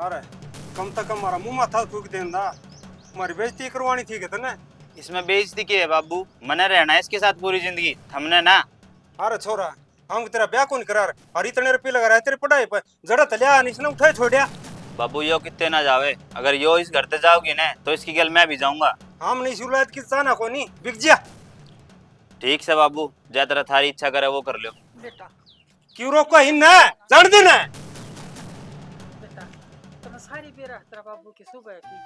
अरे कम से कम हमारा मुंह माथा थूक देंदा, हमारी बेइज्जती करवानी थी कि तने। इसमें बेइज्जती की है बाबू, मने रहना है इसके साथ पूरी जिंदगी, हमने ना। अरे छोरा, हम तेरा ब्याह कौन करा रहे, और इतने रुपये लगा रहे तेरी पढ़ाई पर, जड़ा तलिया इसने उठाए छोड़िया। बाबू यो कितने ना जावे, अगर यो इस घर ते जाओगी ना तो इसकी गल मैं भी जाऊंगा। हम नहीं शुरुआत की जाना को नहीं बिक जा। ठीक से बाबू, जा तेरा थारी इच्छा करे वो कर लो। बेटा क्यों रोको हिन ना जान देना। बेटा तना सारी बेरा तेरा बाबू की सुबह की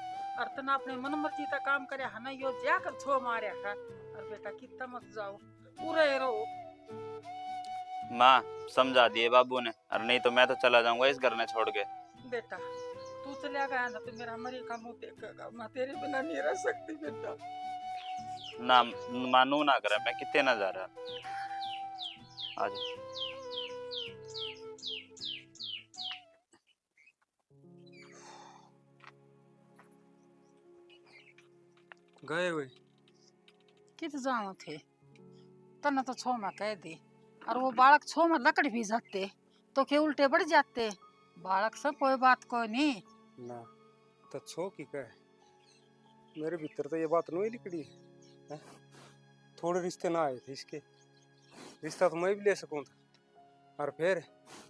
और तना अपने मन मर्जी का काम करे है ना, यो जाकर छो मारे है। और बेटा कितना मत जाओ पूरे रहो। माँ समझा दिए बाबू ने, और नहीं तो मैं तो चला जाऊंगा इस घर ने छोड़ के। बेटा तू चला गया ना तो मेरा मरी का मुंह देखेगा, मैं तेरे बिना नहीं रह सकती बेटा। ना मानू ना करे, मैं कितने ना जा रहा। आज गए हुए कित जाना थे तना तो छो में कह दी, और वो बालक छो में लकड़ भी जाते तो के उल्टे बढ़ जाते। बालक से कोई बात कोई नहीं ना तो छो की कहे, मेरे भीतर तो ये बात नहीं निकली है। थोड़े रिश्ते ना आए थे इसके, रिश्ता तो मैं भी ले सकूं था, और फिर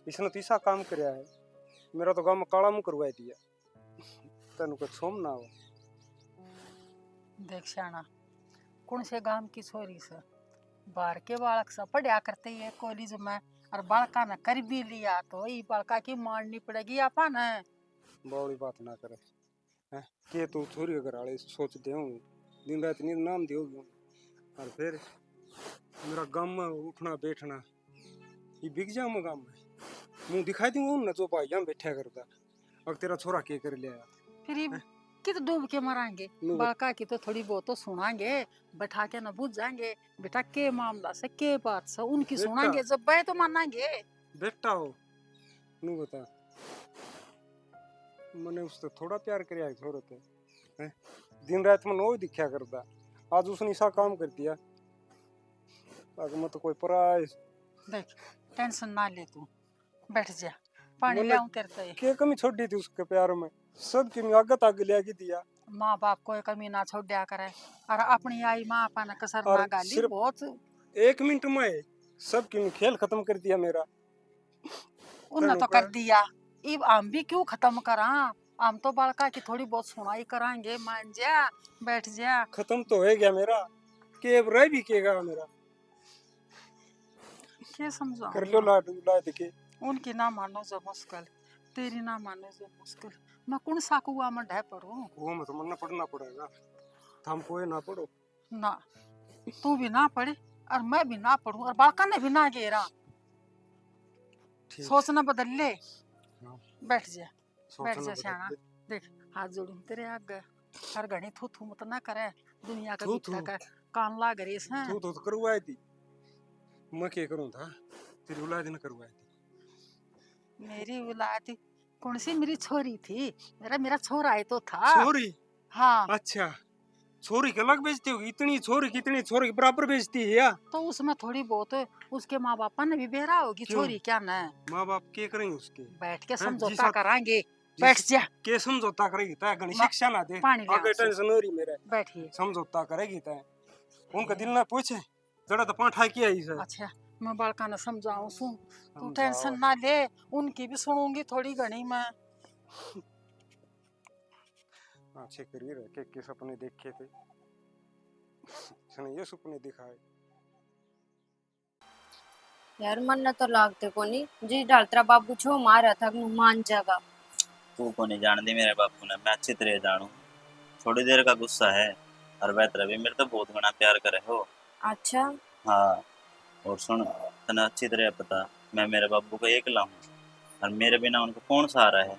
इसने तीसरा काम कराया है, मेरा तो गाँव काला मुंह करवा दिया। तेन को छोम ना हो। देख श्याना कौन से गांव की छोरी से बाहर के बालक से पढ़ा करते है कॉलेज में, और बालका ने कर भी लिया तो ये बालका की मारनी पड़ेगी अपन है। बड़ी बात ना करे हैं के तू छोरी अगर आले सोच दे दिन रात नींद नाम दियो। और फिर मेरा गाँव में उठना बैठना ये बिक जा मैं गाँव में मुंह दिखाई दूंगा ना जो भाई यहाँ बैठा करता। अब तेरा छोरा के कर लिया फिर ये कित डूब के मरांगे, बालका की तो थोड़ी बहुत तो सुनाएंगे, बैठा के न बुझ जाएंगे बेटा के मामला से के बात से उनकी सुनाएंगे, जब बाय तो मानेंगे। बेटा हो नू बता, मैंने उससे थोड़ा प्यार कराया छोरत है, दिन रात में नो दिखा करता, आज उसने ऐसा काम कर दिया। अगर मैं तो कोई पराय देख टेंशन ना ले तू, बैठ जा पानी ले आऊं तेरे ते। क्या कमी छोड़ दी थी उसके प्यार में, सब की आगत आगे ले आगे दिया। माँ बाप कोई कमी ना छोड़ दिया करे, और अपनी आई माँ अपा ने कसर और ना गाली सिर्फ बहुत। 1 मिनट में सब की खेल खत्म कर दिया मेरा। उन्हें तो कर दिया, इब हम भी क्यों खत्म करा, हम तो बालका की थोड़ी बहुत सुनाई कराएंगे। मान जा बैठ जा। खत्म तो हो गया मेरा, के अब रह भी केगा मेरा। क्या समझा कर लो लाडू लाद के, उनकी ना मानो जो मुश्किल, तेरी ना मानो जो मुश्किल, मैं कौन सा कुआ में ढह पड़ूं। वो में तो मरना पड़ना पड़ेगा, हमको ये ना पड़ो ना तू भी ना पढ़े और मैं भी ना पढ़ूं और बालका ने भी ना घेरा। सोचना बदल ले, बैठ जा बैठ जा श्याना। देख हाथ जोड़ू तेरे आगे, हर घड़ी थू थू मत ना करे, दुनिया का बीता का कान लाग रही है। तू तो करवाई थी, मैं क्या करूं था, तेरी औलाद ने करवाई थी। मेरी औलाद कौन सी, मेरी छोरी थी, मेरा छोरा है तो था। छोरी? हाँ अच्छा छोरी के अलग बेचती होगी, इतनी छोरी कितनी छोरी के बराबर बेचती है या? तो उसमें थोड़ी बहुत उसके माँ बाप ने भी बेरा होगी। छोरी क्या न, माँ बाप के करेंगे उसके, बैठ के समझौता कराएंगे। बैठ जा, के समझौता करेगी तय, गणी शिक्षा ना दे, आगे टेंशन हो रही मेरे। बैठिए समझौता करेगी तय, उनका दिल ना पूछे जड़ा तो पांठा किया ही सर। अच्छा मैं बालका ने समझाऊं सुन, तू टेंशन ना ले, उनकी भी सुनूंगी थोड़ी घनी मैं। अच्छे करिए रहे के सपने देखे थे, ये सपने दिखाए यार मन न तो लागते कोनी जी डाल तेरा बाबू छो मारा था मान जागा। तू को नहीं जान दी मेरे बापू ने, मैं अच्छी तरह जानू। थोड़ी देर का गुस्सा है, और वह तरह भी मेरे तो बहुत बड़ा प्यार करे हो। अच्छा हाँ, और सुन, तना अच्छी तरह पता मैं मेरे बाबू को एक लाऊं, और मेरे बिना उनको कौन सहारा है।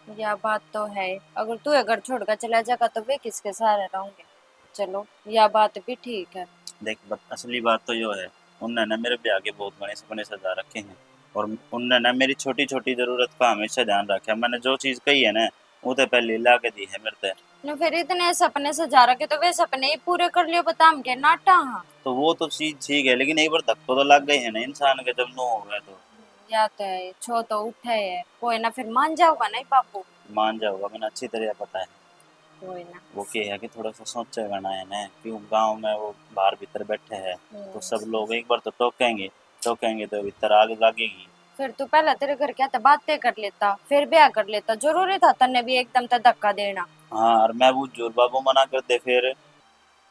यह बात तो है, अगर तू घर छोड़कर चला जाएगा तो वे किसके सहारे रहेंगे। चलो यह बात भी ठीक है। देख असली बात तो यो है, उनने ना मेरे ब्याह के बहुत बड़े सपने सजा रखे हैं, और उनने ना मेरी छोटी छोटी जरूरत का हमेशा ध्यान रखा है। मैंने जो चीज कही है ना वो तो पहले ला के दी है मेरे न फिर इतने सपने सजा रखे तो वे सपने ही पूरे कर लियो, बता हम क्या नाटा। हाँ तो वो तो चीज ठीक है, लेकिन एक बार धक्को तो लग गई है ना इंसान के, जब नो हो गया तो। या तो है छो तो उठे है कोई ना, फिर मान जाओगा नहीं बापू। मान जाओगा, मैंने अच्छी तरह पता है। कोई ना। वो क्या है कि थोड़ा सा सोचे बना है ना, क्यों गांव में वो बाहर भीतर बैठे हैं तो सब लोग एक बार तो टोकेंगे, टोकेंगे तो भीतर आग लगेगी। फिर तू पहले तेरे घर क्या था, बातें कर लेता फिर ब्याह कर लेता, जरूरी था तन्ने भी एकदम से धक्का देना। हाँ, और मैं वो जोर बाबू मना कर दे फिर।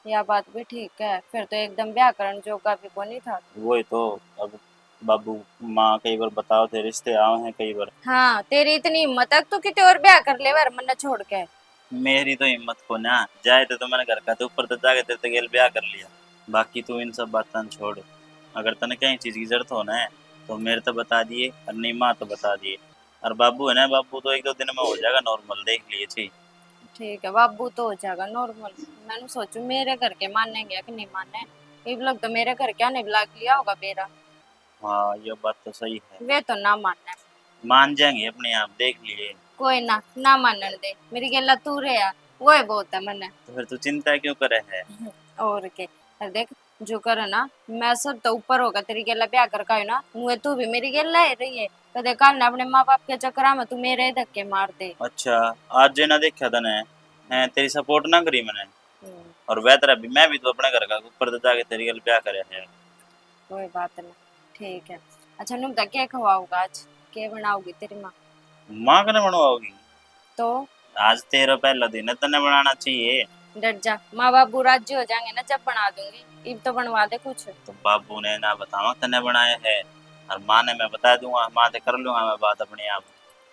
यह बात भी ठीक है, फिर तो एकदम ब्याह करण जोगा भी को नहीं था। वही तो। अब बाबू माँ कई बार बताओ थे, रिश्ते आए हैं कई बार। हाँ तेरी इतनी हिम्मत है तू कितने और ब्याह कर ले वर मन्ना छोड़ के। मेरी तो हिम्मत को ना जाए तो मैंने घर का तो ऊपर तो जाके तेरे गेल ब्याह कर लिया। बाकी तू इन सब बातों छोड़। अगर तने कहीं चीज की जरूरत हो ना तो मेरे तो बता दिए, और नहीं माँ तो बता दिए। और बाबू है ना, बाबू तो एक दो दिन में हो जाएगा नॉर्मल, देख लिए छी। ठीक है बाबू तो हो जाएगा नॉर्मल। मैंने सोचू मेरे घर के मानेंगे कि नहीं माने, ये लोग तो मेरे घर क्या नहीं लाग लिया होगा बेरा। हाँ, ये बात तो सही है। वे तो ना माने। मान जाएंगे अपने आप, देख लिए। कोई ना ना मानने दे, मेरी गल्ला तू रे यार, वो है बहुत है मने। तो फिर तू चिंता क्यों करे है? और के अरे देख, जो करे ना मैं सब तो ऊपर होगा तेरी गल्ला ब्याह कर का ना, मुझे तू भी मेरी गल्ला है रही है। कदे काल ना अपने माँ बाप के चक्कर में तू मेरे ही धक्के मार दे। अच्छा, आज जे ना देखा तने है, तेरी सपोर्ट ना करी मैंने। हम्म, और बेहतर अभी मैं भी तो अपने घर का ऊपर तो जाके तेरी गल ब्याह करे है। कोई बात नहीं। ठीक है। अच्छा नुकता क्या खवाओगा आज, क्या बनाओगी तेरी माँ? माँ कने बनवाओगी? तो आज तेरा पहला दिन है, तने बनाना चाहिए। डर जा, माँ बाप राजी हो जाएंगे ना जब बना दूंगी, इब तो बनवा दे कुछ। तो बाबू ने ना बतावा तने बनाया है, और माँ ने मैं बता दूंगा, माँ से कर लूंगा मैं बात अपने आप।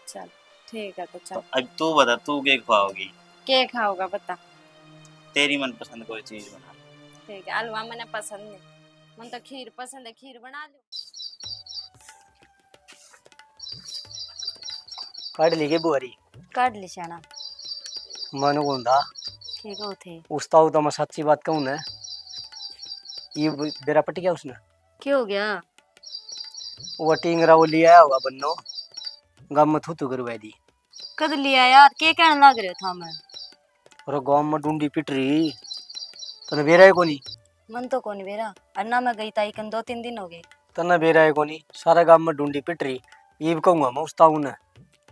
चल ठीक है तो चल। तो अब तू बता, तू क्या खवाओगी? क्या खाओगा बता। तेरी मनपसंद कोई चीज बना। ठीक है, हलवा मैंने पसंद नहीं, मन तो खीर पसंद है, खीर बना लो। काट ली के बुआरी काट ली शाना। मन गोंदा ठीक हो थे। उस्ताऊ तो मैं सच्ची बात कहूँ ना, ये बेरा पट गया उसने। क्या हो गया? वो टिंगरा वो लिया होगा बन्नो, गाँव में थू करवा दी। कद लिया यार, क्या कहने लग रहे था मैं? और गाँव में ढूंढी पिट रही, तने बेरा है कोनी? मन तो कौन बेरा, अन्ना मैं गई ताई कन 2-3 दिन हो गए। तने बेरा है कोनी, सारा गाँव में ढूंढी पिट रही। ये भी कहूँगा मैं उस्ताऊ ने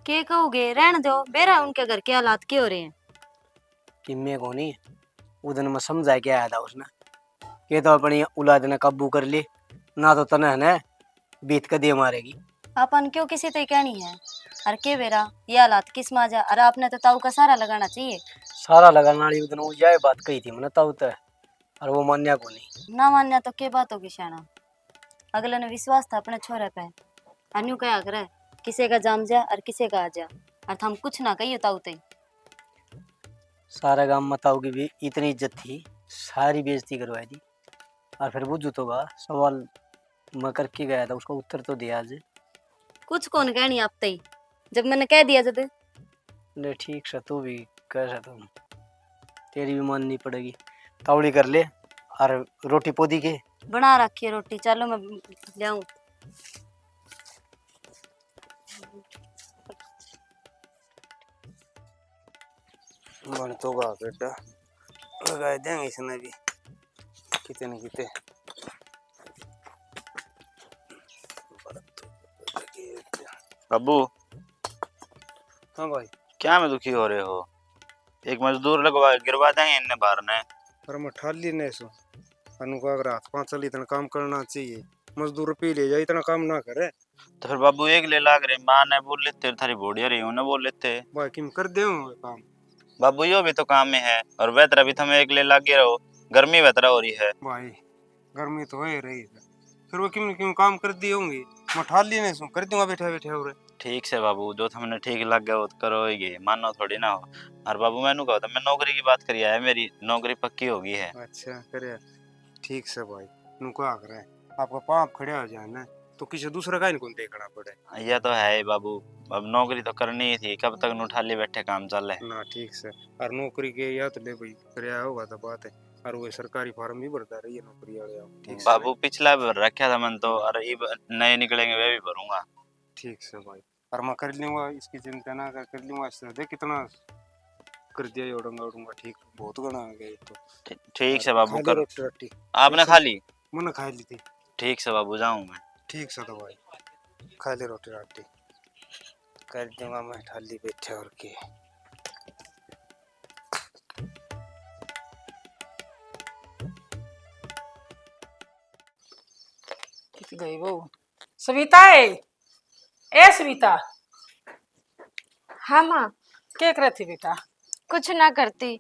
के कहोगे, रहने दो बेरा, उनके घर के हालात क्या हो रहे हैं। कि मैं कोनी, उधर मैं समझा के आया था उसने, ये तो अपनी औलाद ने काबू कर ली ना, तो तने है ना बीत के दिए मारेगी। अपन क्यों किसी तो कहनी है, अरे के बेरा ये हालात किस माजा, अरे आपने तो ताऊ का सारा लगाना चाहिए। सारा लगाने वाली उधर वो यह बात कही थी मैंने ताऊ तो, और वो मान्या को नहीं। ना मान्या तो के बात होगी शाना, अगले ने विश्वास था अपने छोरे पे, अन्यू क्या करे किसी का जाम जा और किसी का आ जा, और हम कुछ ना कहियो ताऊ ते। सारा गांव में ताऊ की भी इतनी इज्जत थी, सारी बेइज्जती करवाई दी। और फिर वो जूतों का सवाल मैं करके गया था, उसका उत्तर तो दिया आज। कुछ कौन कहनी आप तई, जब मैंने कह दिया जब। ले ठीक से तू भी कर तुम, तेरी भी माननी पड़ेगी। तावड़ी कर ले और रोटी पोदी के बना रखी है रोटी, चलो मैं ले आऊं। बन तो गा बेटा, लगा देंगे इसने भी किते न किते। बाबू, हाँ भाई, क्या में दुखी हो रहे हो? एक मजदूर लगवा गिरवा देंगे इन्हें बाहर ने। पर मैं ठाली नहीं सो अनु को अगर हाथ पांच चली इतना काम करना चाहिए, मजदूर पी ले जाए इतना काम ना करे। तो फिर बाबू एक ले लाग रहे, माँ ने बोल लेते, थारी बोड़िया रही उन्हें बोल लेते। भाई किम कर दे काम। बाबू यो भी तो काम में है, और बेहतर अभी तुम एक ले लागे रहो, गर्मी बेहतर हो रही है। भाई गर्मी तो है रही है, फिर वो किम किम काम कर दिए होंगे, मैं ठाली नहीं सो कर दूंगा बैठे बैठे और। ठीक से बाबू, जो तुमने ठीक लग गया वो तो करोगे, मानो थोड़ी ना हो। और बाबू मैंने कहा था, मैं नौकरी की बात करी है, मेरी नौकरी पक्की हो गई है। अच्छा करे, ठीक से भाई नुको आ करे, आपका पाप खड़े हो जाए ना तो किसी दूसरे का इनको देखना पड़े। यह तो है ही बाबू, अब नौकरी तो करनी ही थी, कब तक उठाली बैठे काम चल रहे। ना ठीक से, और नौकरी के या तो ले भाई करे होगा तो बात है, और वो सरकारी फार्म भी भरता रही है नौकरी वाले आप, ठीक से बाबू पिछला भर रखा था मन तो, और ये नए निकलेंगे वे भी भरूंगा। ठीक से भाई, और मैं कर लूंगा, इसकी चिंता ना कर लूंगा। इससे देख कितना कर दिया, उड़ूंगा उड़ूंगा, ठीक बहुत गना आ गया ये तो। ठीक से बाबू खा ले कर। रोटी रोटी, आपने खा ली? मैंने खा ली थी। ठीक से बाबू, जाऊं मैं? ठीक से तो भाई खा ले रोटी रोटी। कर दूंगा मैं ठाली बैठे और के। कित गई वो सविता है। ए सविता, हाँ माँ। क्या कर रही थी बेटा? कुछ ना करती,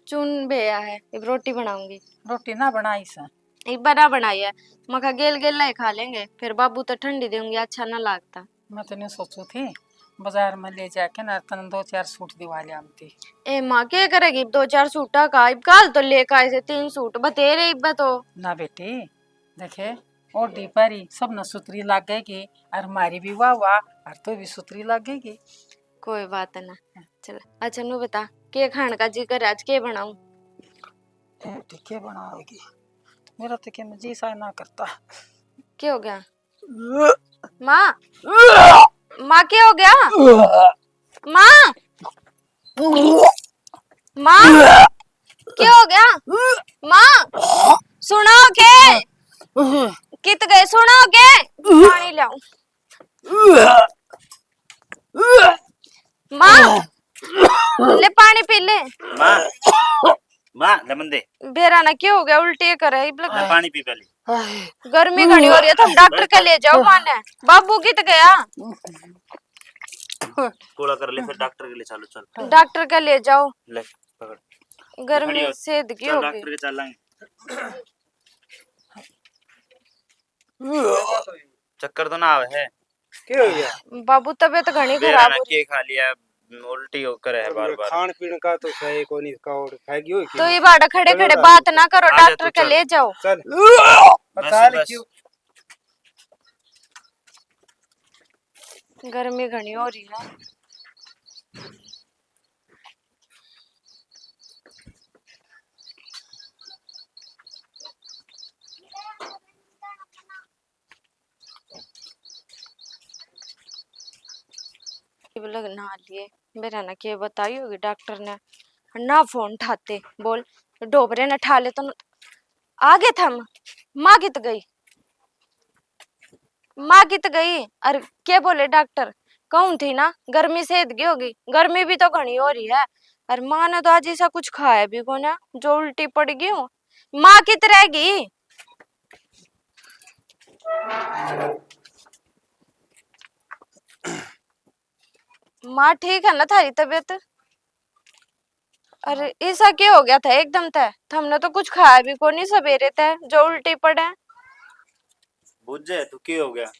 चून भेया है, अब रोटी बनाऊंगी। रोटी ना बनाई सा? एक बना बनाई है, मखा गेल गेल नहीं खा लेंगे, फिर बाबू तो ठंडी देंगे, अच्छा ना लगता। मैं तो नहीं सोचू थी बाजार में ले जाके ना तन 2-4 सूट दिवा ले आमती। ए माँ क्या करेगी 2-4 सूटा का? इब काल तो लेकर आए थे 3 सूट बतेरे इब्बा तो। ना बेटी देखे और डीपारी सब न सुतरी लग गएगी और हमारी भी वाह वाह और तो भी सुतरी लग गएगी। कोई बात ना, चल। अच्छा नु बता के खाने का जी कर, आज के बनाऊं? ठीक है बनाओगी? मेरा तो क्या जी सा ना करता। क्या हो गया माँ? माँ क्या हो गया माँ? माँ क्या हो गया माँ? सुनो के कित गए, सुनो के पानी लाऊं? माँ ले पानी पी ले। माँ माँ लेमन दे। बेरा ना क्या हो गया, उल्टी करे इब लग। ले पानी पी पहले। गर्मी घनी हो रही है, तुम डॉक्टर के ले जाओ। माने बाबू कित गया? कूड़ा कर ले फिर डॉक्टर के लिए चालू चल। डॉक्टर के ले जाओ, ले पकड़। गर्मी सेध की चल होगी। डॉक्टर के चलेंगे। चक्कर तो ना आवे है? क्या हो गया? बाबू तबीयत घनी बेरा खराब ना हो रही। के खा लिया, उल्टी हो कर है बार बार। खान पीन का तो सही को नहीं का और खाएगी हो तो ये बाड़ा खड़े खड़े बात ना करो, आ जा डॉक्टर तू के ले जाओ। चल बस बता ले बस। क्यों। गर्मी घनी हो रही है। लग नहा लिए, मेरा ना क्या बताई होगी डॉक्टर ने, ना फोन उठाते, बोल डोबरे ने ठा ले तो आगे थम। माँ कित गई, माँ कित गई? अरे क्या बोले डॉक्टर? कहूँ थी ना गर्मी से गई होगी, गर्मी भी तो घनी हो रही है। अरे माँ ने तो आज ऐसा कुछ खाया भी को ना जो उल्टी पड़ गई हूँ। माँ कित रहेगी? माँ ठीक है ना थारी तबीयत? अरे ऐसा क्या हो गया था एकदम तय? हमने तो कुछ खाया भी को नहीं सवेरे तय जो उल्टी पड़े। बुझ जाए तू क्या हो गया?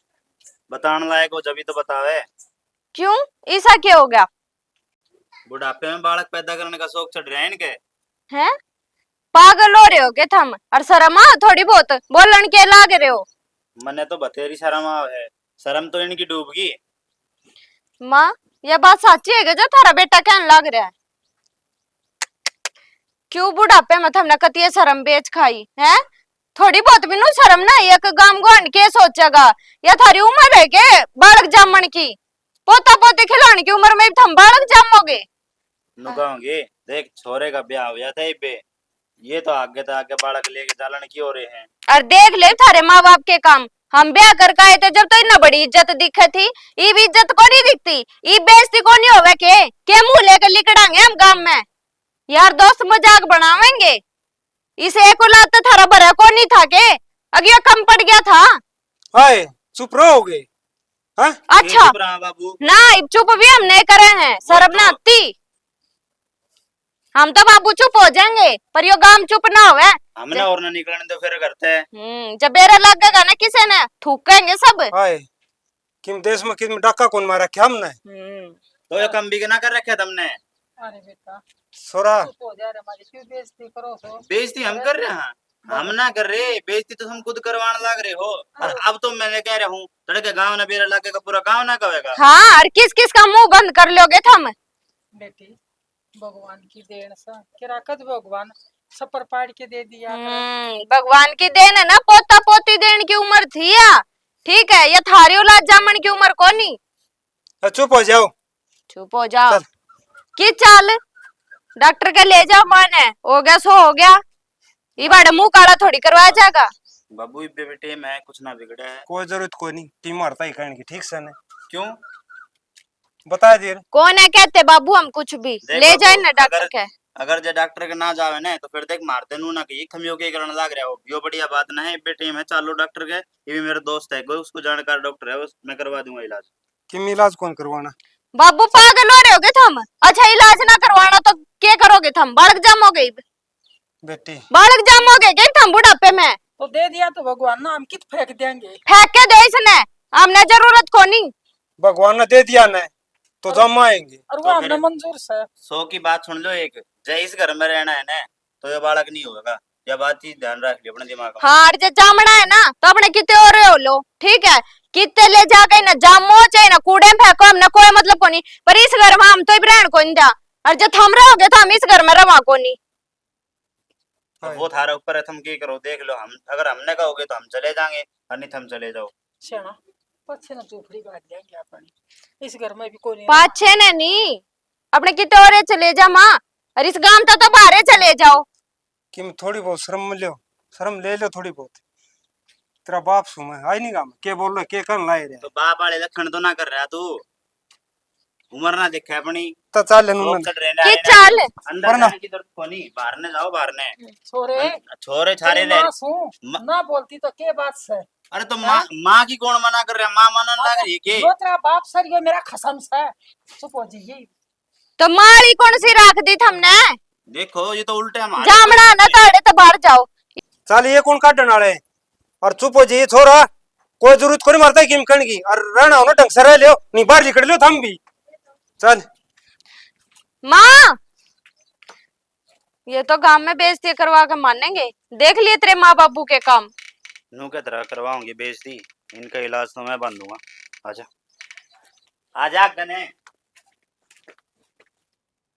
बताने लायक हो जब तो बतावे। क्यों ऐसा क्या हो गया? बुढ़ापे में बालक पैदा करने का शौक चढ़ रहा है इनके। हैं पागल हो रहे हो के थम? और शर्म आ थोड़ी बहुत, बोलन के लाग रहे हो? मने तो बतेरी शर्म है, शर्म तो इनकी डूब गई। माँ यह बात सच्ची है जो थारा बेटा कहने लग रहा है? क्यों बुढ़ापे में हमने कती शर्म बेच खाई है? थोड़ी बहुत भी नु शर्म ना, एक गांव गोन के सोचेगा? या थारी उम्र है के बालक जामन की? पोता पोते खिलाने की उम्र में थम बालक जामोगे? नुकाओगे देख, छोरे का ब्याह हो जाता है बे, ये तो आगे बालक लेके चालन की हो रहे हैं। और देख ले थारे माँ बाप के काम, हम ब्याह करके आए थे जब तो इतना बड़ी इज्जत दिखे थी, ई भी इज्जत को नहीं दिखती, ई बेइज्जती को नहीं होवे के मुंह लेकर लिकड़ांगे हम गांव में? यार दोस्त मजाक बनावेंगे, इसे एक औलाद तो थारा भरा को नहीं था के अगिया कम पड़ गया था? हाय चुप रहोगे? हाँ अच्छा बाबू ना, अब चुप भी हम नहीं करे हैं, शर्म ना आती? हम तो बाबू चुप हो जाएंगे पर यो गांव चुप ना होवे। हमने और ना निकलने दो फिर करते हैं। जब बेरा लगेगा ना किसी ने थूकेंगे सब। हाय किम देश में किम डाका कौन मारा क्या हमने? तो ये कम भी ना कर रखे तुमने। अरे बेटा सोरा चुप हो जा रे, हमारी क्यों बेइज्जती करो सो? बेइज्जती हम कर रहे हैं? हम ना कर रहे, बेइज्जती तो हम खुद करवाने लग रहे हो। और अब तो मैंने कह रहा हूँ तड़के गांव ना बेरा लगेगा, पूरा गांव ना कहेगा। हाँ और किस किस का मुंह बंद कर लोगे थम? बेटी भगवान की देन से किरा कद भगवान छप्पर पाड़ के दे दिया। भगवान की देन है ना, पोता पोती देन की उम्र थी या? ठीक है, ये थारी औलाद जामन की उम्र कोनी। चुप हो जाओ। चुप हो जाओ चल। की चाल डॉक्टर के ले जाओ, माने हो गया सो हो गया, ये बाड़े मुंह काला थोड़ी करवाया जाएगा। बाबू इब्बे बेटे मैं कुछ ना बिगड़ा है। कोई जरूरत कोई नहीं, टीम मारता ही कहने की ठीक से ने। क्यों? बता दे। कौन है कहते बाबू हम कुछ भी देख ले जाए बाबू, ना डॉक्टर के। अगर जे डॉक्टर के ना जावे ना तो फिर देख मारते नू ना कि खमियो के करने लाग रहा हो, यो बढ़िया बात ना है। बेटे मैं चालू डॉक्टर के, ये भी मेरा दोस्त है, कोई उसको जानकार डॉक्टर है, बस मैं करवा दूंगा इलाज। किम इलाज कौन करवाना? बाबू पागल हो रहे होगे तुम? अच्छा इलाज ना करवाना तो क्या करोगे तुम? बालक जाम हो गई, बेटी बालक जाम हो गए क्या तुम बुढ़ापे में? तो दे दिया तो भगवान ना हम कित फेंक देंगे। फेंक के दे इसने, हमने जरूरत को नहीं। भगवान ने दे दिया ना तो जम आएंगे। और वो तो हमने फिर मंजूर से। 100 की बात सुन लो, एक जय इस घर में रहना है ना तो ये बालक नहीं होगा। यह बात चीज ध्यान रख लियो अपने दिमाग में। हाँ जो जामना है ना तो अपने कितने और हो लो, ठीक है? कितने ले जाके ना जामो चाहे ना कूड़े में फेंको, हमने कोई मतलब को नहीं। पर इस घर में हम तो रहन को नहीं दिया, और जब थम रहोगे तो हम इस घर में रवा को नहीं। तो वो थारा ऊपर है, तुम क्या करो देख लो। हम अगर हमने कहोगे तो हम चले जाएंगे, और नहीं तो हम चले जाओ। सेना पछे ना झोपड़ी बांध देंगे अपनी, इस घर में भी कोई नहीं पाछे ने नहीं, अपने कितने और चले जा माँ, और इस गांव तो बाहर चले जाओ। किम थोड़ी बहुत शर्म लो, शर्म ले लो थोड़ी बहुत। तेरा बाप सु मैं आई नहीं काम के बोल रहा के कर लाए रे। तो बाप वाले लक्षण तो ना कर रहा तू, उम्र ना देखा अपनी। तो चल ले शौक नून चढ़ रहे कि ना, चाल अंदर वरना- जाने की जरूरत को नहीं, बाहर ने जाओ, बाहर ने छोरे छोरे छारे तेरी ले। माँ सू ना बोलती तो के बात से। अरे तो माँ की कौन मना कर रहा है? माँ मना लग रही है के? जो तेरा बाप सर ये मेरा खसम से। चुप हो जी। तो मारी कौन सी रख दी हमने? देखो ये तो उल्टे हमारे जामना ना ताड़े तो बाहर जाओ। चल ये कौन काटने वाले और चुप हो जाइए छोरा, कोई जरूरत को नहीं मरता किम कण की और रहना हो ना ढंग से रह लियो, नहीं बाहर निकल लियो थम भी। चल माँ ये तो गांव में बेइज्जती करवा के मानेंगे, देख लिए तेरे माँ बाबू के काम। नू क्या तरह करवाऊंगी बेइज्जती, इनका इलाज तो मैं बांधूंगा। आजा आजा गने।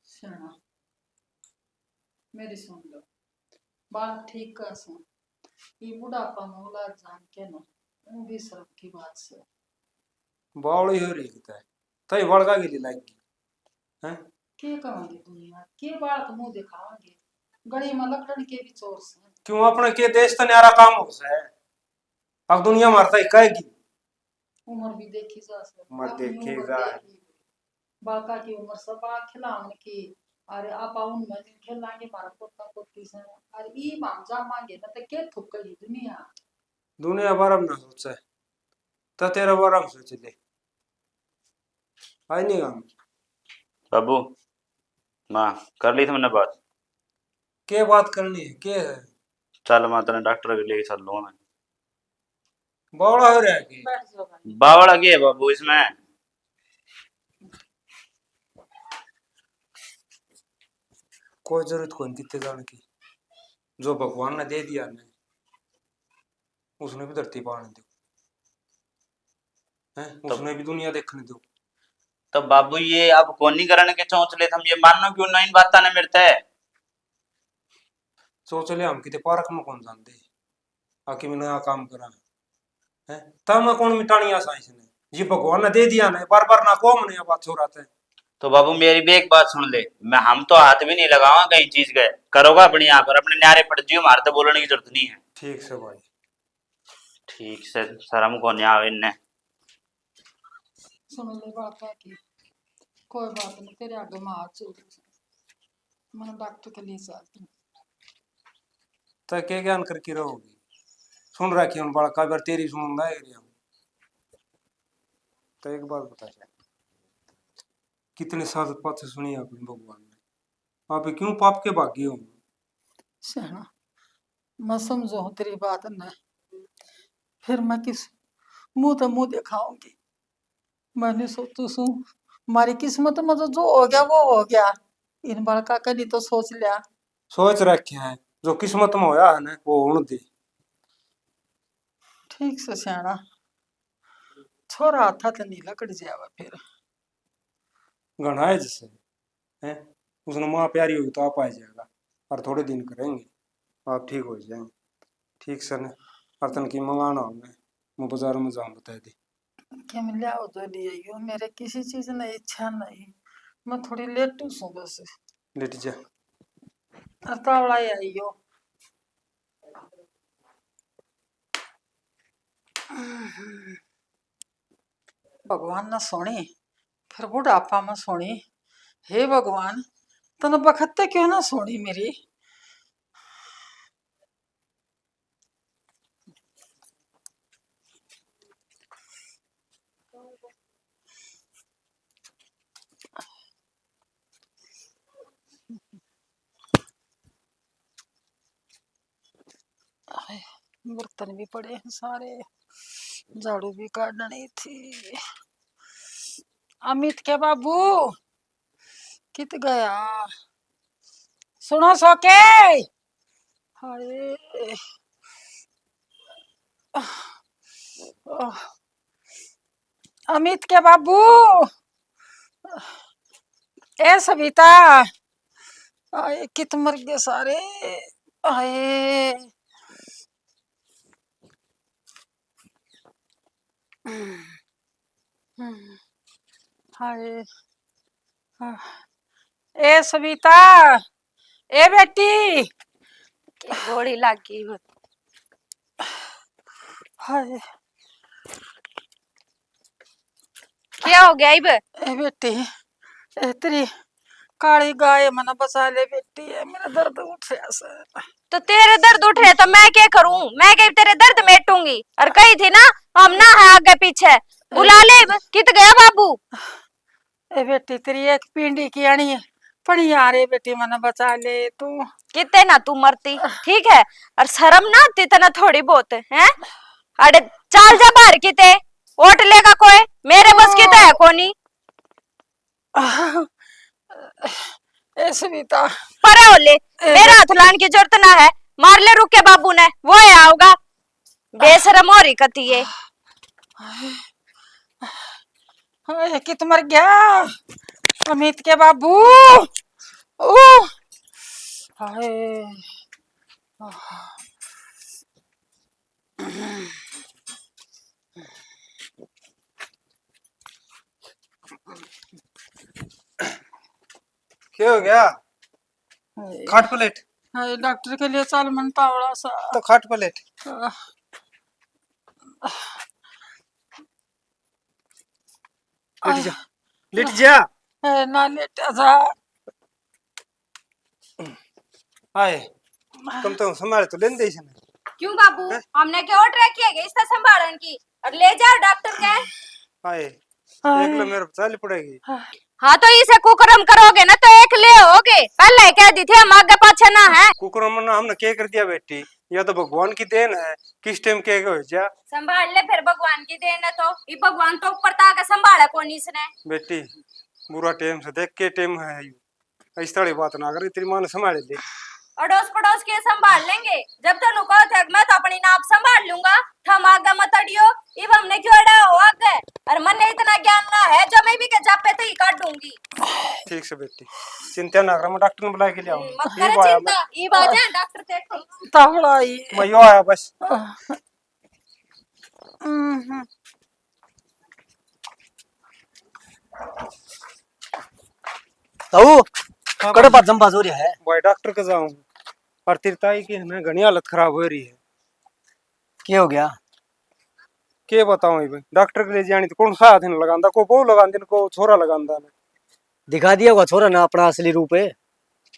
सेना मेरी सुन लो बात ठीक कर सुन। ये बुढ़ापा में औलाद जान के ना वो भी शर्म की बात से। बावड़ी हो रही है तई बड़का के लिए लाएगी हैं। के कहेंगे दुनिया के बात मुंह दिखाओगे, गड़ी में लकड़न के भी चोर से। क्यों अपने के देश तो न्यारा काम हो है, अब दुनिया मारता ही कहेगी। उम्र भी देखी जा सकती, उम्र अपनी देखी उम्र जा। देखी। बाका की उम्र सब बा खिलावन की। अरे आप आउन में दिन खेलांगे मारा पोता पोती से। अरे ई मामजा मांगे ना तो के थुक गई दुनिया। दुनिया बारम ना सोचा है तो तेरा बारम सोच ले आई नहीं काम। बाबू माँ कर ली तुमने बात? के बात करनी है के है? चल माँ तेने डॉक्टर के लिए चल लूंगा मैं। बावड़ा हो रहा है कि बैठ जाओ भाई। बावड़ा की है बाबू इसमें? कोई जरूरत कौन कितने जाने की, जो भगवान ने दे दिया ना उसने भी धरती पाने दो हैं, उसने भी दुनिया देखने दो। तो बाबू ये अब कोनी करने के चौंचले हम ये मानो क्यों नहीं बात ना मिलता है। सोच ले हम कितने पार्क में कौन जानते आके मैंने यहाँ काम करा है तब मैं कौन मिटानी आशा इसने, ये भगवान ने दे दिया ना बार बार ना को हमने बात छोड़ाते हैं। तो बाबू मेरी भी एक बात सुन ले, मैं हम तो हाथ भी नहीं लगावा कहीं चीज गए करोगा अपने यहाँ पर, अपने न्यारे पड़ जियो, मारते बोलने की जरूरत नहीं है। ठीक से भाई ठीक से शर्म को नहीं आवे इन्हें। सुन ले बाका की कोई बात नहीं, तेरे आगे में हाथ जोड़ मैं डॉक्टर के लिए चलती हूँ। तो क्या ज्ञान करके रहोगी, सुन रखी हम बड़ा कई बार तेरी सुन रहा है। तो एक बात बता जाए कितने साल पाप से सुनी आपने भगवान ने, आप क्यों पाप के भागी हो? सेना मैं समझो हूँ तेरी बात न, फिर मैं किस मुंह दिखाऊंगी। मैंने सोचू सू हमारी किस्मत में तो जो हो गया वो हो गया, इन बड़का करी तो सोच लिया। सोच रखे हैं जो किस्मत में होया है ना वो होने दे। ठीक से सियाना छोरा था तो नहीं लकड़ जावा फिर घना है जैसे है, उसने माँ प्यारी होगी तो आप आ जाएगा और थोड़े दिन करेंगे आप ठीक हो जाएंगे। ठीक सर ने अर्तन की मंगाना हो मैं बाजार में जाऊँ बता दे। क्या मिल जाओ तो लिए मेरे किसी चीज ने इच्छा नहीं, मैं थोड़ी लेटू सू बस। लेट जा अतावड़ा आइयो भगवान ने सुनी फिर बुढ़ापा में सोनी। हे भगवान, तने बखत्ते क्यों ना सोनी मेरी। बर्तन भी पड़े हैं सारे, झाड़ू भी काटनी थी। अमित के बाबू कित गया? सुनो सोके। हाय, अमित के बाबू। ए सविता, आए कित मर गए सारे। आए हाय। ए सविता, ए बेटी। गोली लग गई। हाय, क्या हो गया इब? ए बेटी, ए तेरी काली गाय मना बचा ले बेटी। है मेरा दर्द उठ रहा से। तो तेरे दर्द उठ रहे तो मैं क्या करूं? मैं क्या तेरे दर्द मेटूंगी? और कही थी ना हम ना है आगे पीछे। बुला ले इब। कित गया बाबू? ए बेटी, तेरी एक पिंडी की अणी है पड़ी आ रही बेटी, मना बचा ले तू। कितने ना तू मरती, ठीक है? और शर्म ना आती तना थोड़ी बहुत है? अरे चाल जा बाहर किते, ओट लेगा कोई? मेरे बस की तो है कोनी। ए सविता, परे हो ले, मेरा हाथ लाने की जरूरत ना है। मार ले रुके बाबू ने, वो है आओगा। बेशरम हो रही कती है। हाय कित मर गया अमित के बाबू। ओ हाय, क्या हो गया? खाट प्लेट। हाय डॉक्टर के लिए चल मन पावड़ा सा। तो खाट प्लेट। लेट जा, लेट जा। ना लेट जा। आए तुम तो संभाल तो लेन दे इसने। क्यों बाबू, हमने क्या और ट्रैक किया गया इसका संभालन की? और ले जाओ डॉक्टर के। आए एक लो मेरे चाली पड़ेगी। हाँ तो इसे कुकरम करोगे ना तो एक ले होगे। पहले कह दी थी हम आगे पाछे ना है। कुकरम ना हमने क्या कर दिया बेटी? या तो भगवान की देन है, किस टाइम के हो जा। संभाल ले फिर, भगवान की देन है तो। ये भगवान तो ऊपर ताके संभाला कौन इसने? बेटी बुरा टाइम से देख के टाइम है, इस तरह बात ना कर, तेरी मां ने संभाल ले। अड़ोस पड़ोस के संभाल लेंगे। जब तो नुको थे मैं तो अपनी नाप संभाल लूंगा। हम आगे मत अड़ियो। इब हमने क्यों अड़ा हो आगे? और मन ने इतना ज्ञान ना है जो मैं भी के जापे तो ही काट दूंगी। ठीक से बेटी, चिंता ना कर, मैं डॉक्टर ने बुला के ले आऊं। मत करे चिंता, ये बात है डॉक्टर देखो। तावड़ा ही। मैं यो आया बस। ताऊ कड़े बात जंबाज हो रहा है। भाई डॉक्टर के जाऊं और तेरी ताई की है घनी हालत खराब हो रही है। क्या हो गया? के बताऊं भाई, डॉक्टर के लिए जानी तो कौन सा हाथ नहीं लगांदा, को बहू लगांदी को छोरा लगांदा ने। दिखा दिया होगा छोरा ना अपना असली रूप है।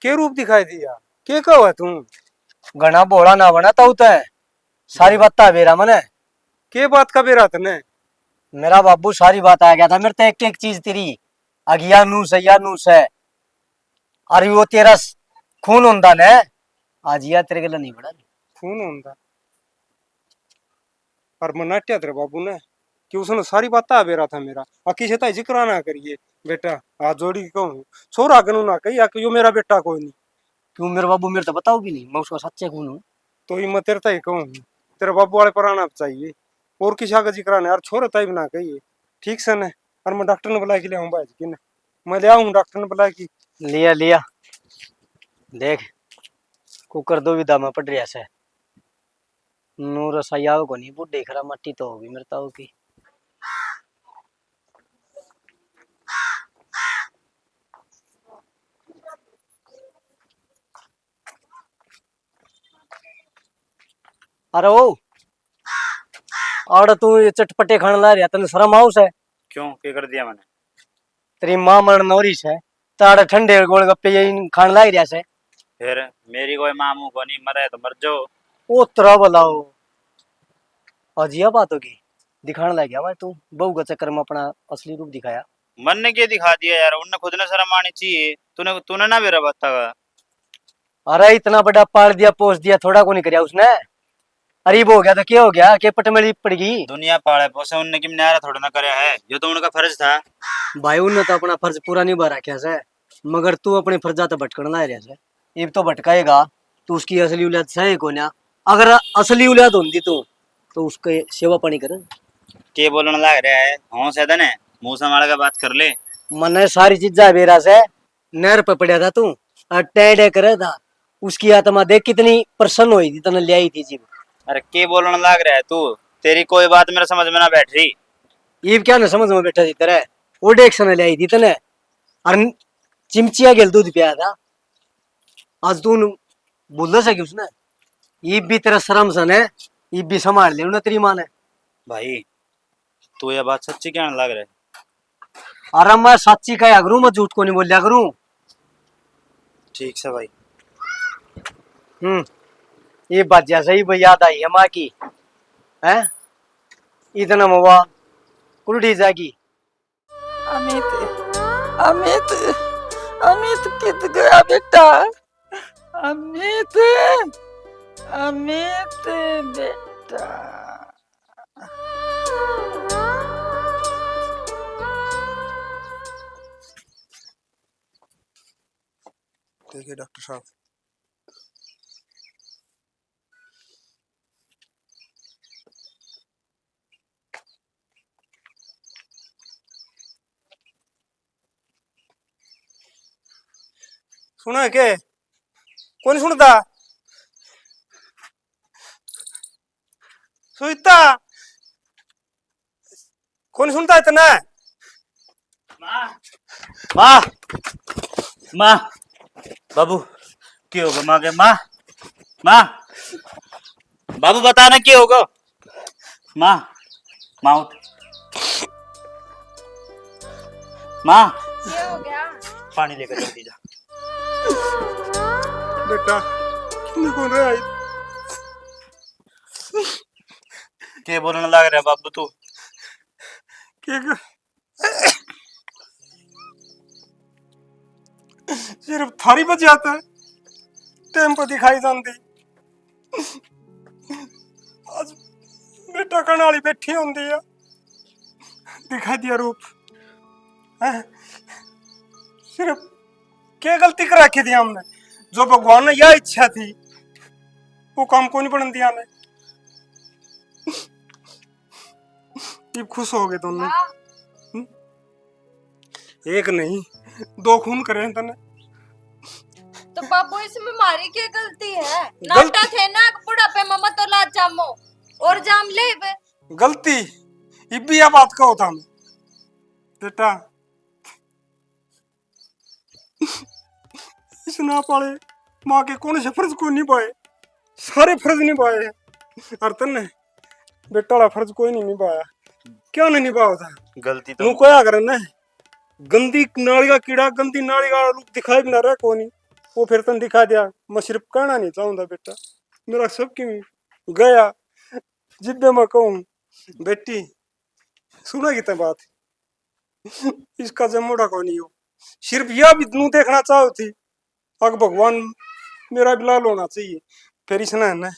के रूप दिखाई दिया? के कहो है तू? घना बोला ना बना ताऊ तय सारी बात ता बेरा मने। के बात का बेरा तने? मेरा बाबू सारी बात आ गया था मेरे ते एक चीज तेरी अगिया नूस है या नूस है। अरे वो तेरा खून होंदा ने आज या तेरे के लिए नहीं बड़ा। खून होंदा और मनाट्या तेरे बाबू ने कि उसने सारी बात आ बेरा था मेरा। अकी से जिक्र ना करिए बेटा, हाथ जोड़ी के कहूं छोरा गनु ना कही कि यो मेरा बेटा कोई नहीं। क्यों मेरे बाबू मेरे तो बताओ भी नहीं, मैं उसका सच्चे खून हूँ। तो ही मैं तेरे ताई कहूं, तेरे बाबू वाले पर आना चाहिए और किसी का जिक्र ना यार, छोरे ताई ना कहिए ठीक से न। और मैं डॉक्टर ने बुला के ले आऊं भाई कि मैं ले आऊं, डॉक्टर ने बुला के। लिया लिया देख कुकर दो विधा में पड़ रहा से नूर सयाओ को नहीं बुढ़े खरा मट्टी तो होगी मेरे ताऊ की। अरे ओ और तू ये चटपटे खाने ला रहा, तने शर्म आउस है? क्यों क्या कर दिया मैंने? तेरी मां मरण नौरी से ताड़ा ठंडे गोलगप्पे ये खान लाग रहा से। फिर मेरी कोई मामू को नहीं, मरे तो मर जाओ। ओ तरा बताओ अजिया बात होगी, दिखाने लग गया भाई तू बहू के चक्कर में अपना असली रूप दिखाया। मन ने क्या दिखा दिया यार, उनने खुद ने शर्म आनी चाहिए। तूने तूने ना मेरा बताया। अरे इतना बड़ा पाल दिया पोस दिया थोड़ा को नहीं कराया उसने। अरीब हो गया तो क्या हो गया के पटमेली पड़ गई। दुनिया पाले पोसे उनने कि न्यारा थोड़ा ना करया है, ये तो उनका फर्ज था। भाई उन्होंने तो अपना फर्ज पूरा निभा रखा से, मगर तू अपने फर्जा तो भटकन ला रहा से। ये तो भटकाएगा तू उसकी असली औलाद सही को ना। अगर असली औलाद होती तो उसके सेवा पानी कर। के बोलने लग रहा है हाँ सैदन है, मुंह संभाल के बात कर ले। मने सारी चीजा बेरा से नहर पे पड़ा था तू और टेढ़े करे था। उसकी आत्मा देख कितनी प्रसन्न हुई थी तने ले आई थी जीव। अरे के बोलने लग रहा है तू, तेरी कोई बात मेरे समझ में ना बैठ रही। ये क्या ना समझ में बैठा थी तेरे वो डेक्शन ले आई थी तने और चिमचिया गेल दूध पिया था। आज तू बोल सकी उसने ये भी तेरा शर्म सन है, ये भी संभाल ले उन्हें तेरी माँ ने। भाई तू ये बात सच्ची कहने लग रहा है? अरे मैं सच्ची कहा करूं, मैं झूठ को नहीं बोलिया करूं। ठीक से भाई। ये बात जैसे ही भाई याद आई है माँ की है इतना मवा उल्टी जागी। अमित अमित अमित कित गया बेटा? अमित अमित बेटा। देखिए डॉक्टर साहब, सुना है के कौन सुनता सुनता कौन सुनता इतना? माँ माँ बाबू क्या होगा माँ के? माँ माँ बाबू बताना क्या होगा? माँ माँ उठ। माँ क्या हो गया? पानी लेकर जल्दी जा। बेटा कितने कौन रहा है? क्या बोलने लग रहा है बाबू तू? क्या सिर्फ थारी बच जाता है, टेम्पो दिखाई जाती। आज बेटा कनाली बैठी होंगी है, दिखाई दिया रूप है? सिर्फ क्या गलती कर रखी थी हमने? जो भगवान ने यह इच्छा थी वो काम को नहीं बनने दिया हमें। ये खुश हो गए दोनों। एक नहीं दो खून करे तने। तो बाबू इसमें हमारी क्या गलती है? नाटा थे ना बुढ़ापे मम्मा तो ला जामो और जाम ले बे। गलती इब्बी या बात कहो था बेटा। इस ना पाले माँ के कौन से फर्ज को निभाए? सारे फर्ज निभाए हैं और तने बेटा वाला फर्ज कोई नहीं निभाया। क्यों नहीं निभाया था? गलती तू तो क्या करे ना, गंदी नाली का कीड़ा गंदी नाली का रूप दिखाई भी ना रहा कोनी, वो फिर तन दिखा दिया। मैं सिर्फ कहना नहीं चाहूंगा बेटा, मेरा सब क्यों गया जिद्दे मैं कहूँ। बेटी सुना कितना बात, इसका जमोड़ा को नहीं हो, सिर्फ यह भी तू देखना चाहो थी अगर भगवान मेरा भी लाल होना चाहिए। फिर इसने है ना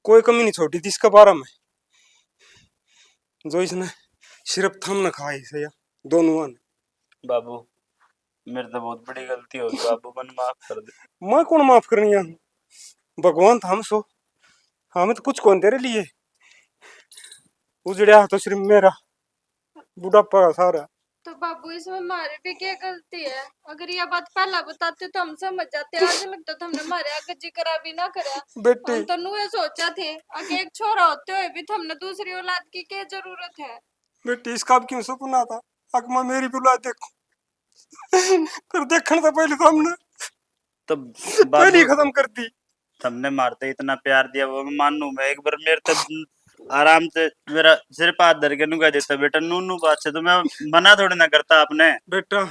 कोई कमी नहीं छोड़ी थी इसके बारे में, जो इसने सिर्फ थम न खाई से दोनों ने। बाबू मेरे तो बहुत बड़ी गलती हो गई बाबू, मन माफ कर दे। मैं कौन माफ करनी है? भगवान था हम सो, हमें तो कुछ कौन तेरे लिए उजड़िया तो सिर्फ मेरा बुढ़ापा का सारा। तो बाबू इसमें हमारी भी क्या गलती है? अगर ये बात पहला बताते तो हम समझ जाते। आज लगता तो हमने हमारे आगे जिक्र भी ना करा। बेटी हम तो नुए सोचा थे आगे एक छोरा होते हुए भी तो हमने दूसरी औलाद की क्या जरूरत है? बेटी इसका अब क्यों सपना था अगर मैं मेरी भी औलाद देखूं, पर देखने से पहले तो हमने तो पहले ही बाबू खत्म कर दी। तुमने मारते इतना प्यार दिया वो मैं मानू, मैं एक बार मेरे तो आराम से मेरा सिर पे हाथ धर के नुका देता बेटा, नूनू बात से तो मैं मना थोड़ी ना करता आपने। बेटा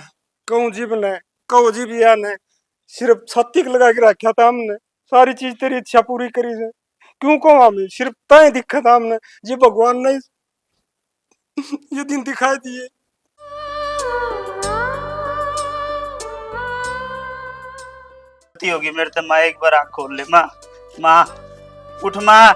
कहूँ जीव ने कहूँ जीव या ने सिर्फ छत्तीक लगा के रखा था हमने, सारी चीज तेरी इच्छा पूरी करी से। क्यों कहो हमें सिर्फ तय दिखा था हमने, जी भगवान ने ये दिन दिखाई दिए। होगी मेरे तो माँ, एक बार आँख खोल ले माँ, माँ उठ माँ।